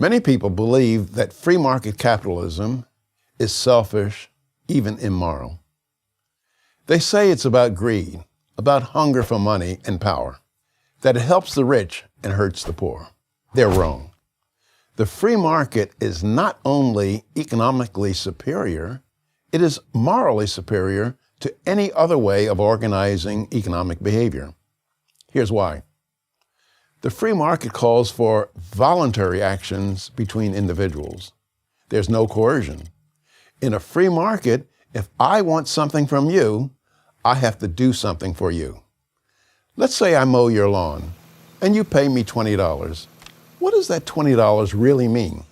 Many people believe that free market capitalism is selfish, even immoral. They say it's about greed, about hunger for money and power, that it helps the rich and hurts the poor. They're wrong. The free market is not only economically superior, it is morally superior to any other way of organizing economic behavior. Here's why. The free market calls for voluntary actions between individuals. There's no coercion. In a free market, if I want something from you, I have to do something for you. Let's say I mow your lawn, and you pay me $20. What does that $20 really mean?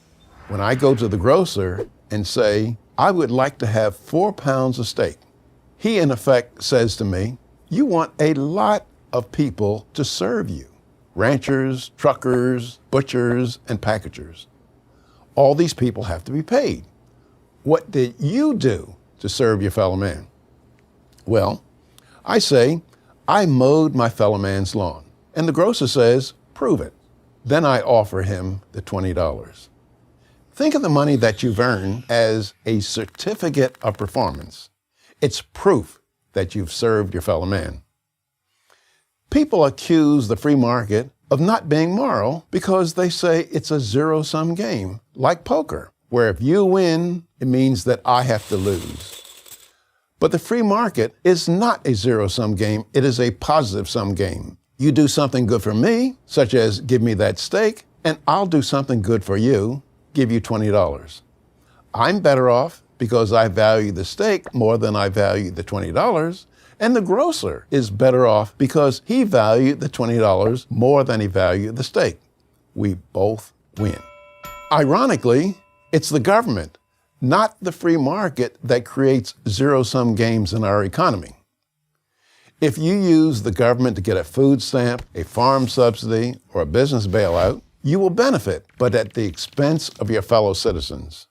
When I go to the grocer and say, I would like to have 4 pounds of steak, he in effect says to me, you want a lot of people to serve you. Ranchers, truckers, butchers, and packagers. All these people have to be paid. What did you do to serve your fellow man? Well, I say, I mowed my fellow man's lawn. And the grocer says, prove it. Then I offer him the $20. Think of the money that you've earned as a certificate of performance. It's proof that you've served your fellow man. People accuse the free market of not being moral because they say it's a zero-sum game, like poker, where if you win, it means that I have to lose. But the free market is not a zero-sum game, it is a positive-sum game. You do something good for me, such as give me that steak, and I'll do something good for you, give you $20. I'm better off because I value the steak more than I value the $20, and the grocer is better off because he valued the $20 more than he valued the steak. We both win. Ironically, it's the government, not the free market, that creates zero-sum games in our economy. If you use the government to get a food stamp, a farm subsidy, or a business bailout, you will benefit, but at the expense of your fellow citizens.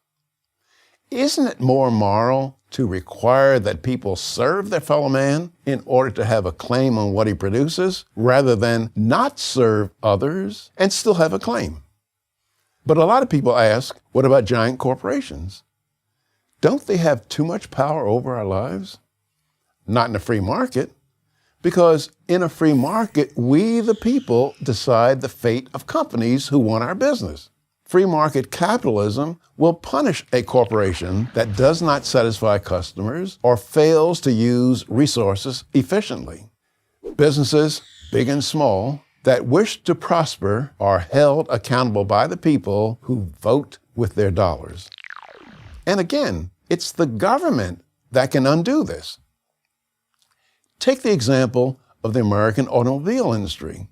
Isn't it more moral to require that people serve their fellow man in order to have a claim on what he produces, rather than not serve others and still have a claim? But a lot of people ask, what about giant corporations? Don't they have too much power over our lives? Not in a free market, because in a free market, we, the people, decide the fate of companies who want our business. Free market capitalism will punish a corporation that does not satisfy customers or fails to use resources efficiently. Businesses, big and small, that wish to prosper are held accountable by the people who vote with their dollars. And again, it's the government that can undo this. Take the example of the American automobile industry.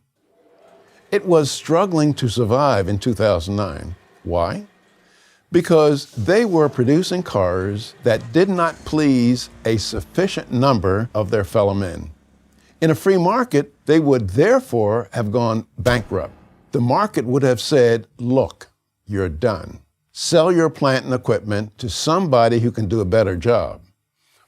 It was struggling to survive in 2009. Why? Because they were producing cars that did not please a sufficient number of their fellow men. In a free market, they would therefore have gone bankrupt. The market would have said, look, you're done. Sell your plant and equipment to somebody who can do a better job.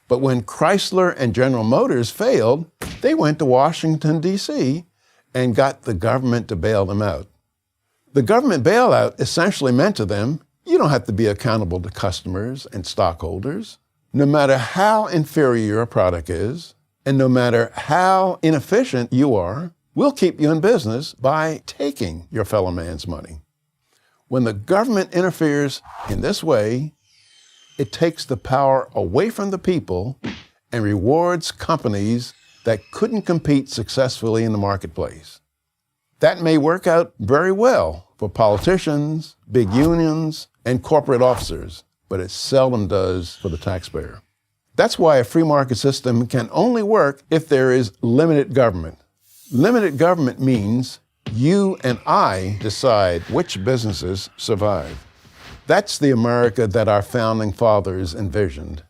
But when Chrysler and General Motors failed, they went to Washington, D.C., and got the government to bail them out. The government bailout essentially meant to them, you don't have to be accountable to customers and stockholders. No matter how inferior your product is, and no matter how inefficient you are, we'll keep you in business by taking your fellow man's money. When the government interferes in this way, it takes the power away from the people and rewards companies that couldn't compete successfully in the marketplace. That may work out very well for politicians, big unions, and corporate officers, but it seldom does for the taxpayer. That's why a free market system can only work if there is limited government. Limited government means you and I decide which businesses survive. That's the America that our founding fathers envisioned.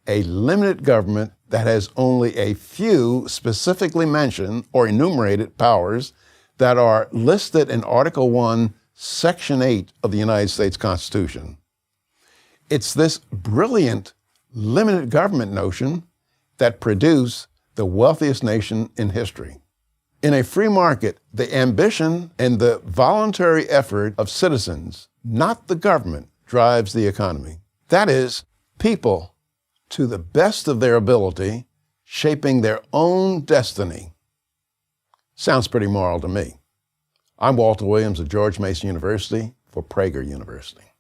A limited government that has only a few specifically mentioned or enumerated powers that are listed in Article 1, Section 8 of the United States Constitution. It's this brilliant limited government notion that produced the wealthiest nation in history. In a free market, the ambition and the voluntary effort of citizens, not the government, drives the economy. That is, people, to the best of their ability, shaping their own destiny. Sounds pretty moral to me. I'm Walter Williams of George Mason University for Prager University.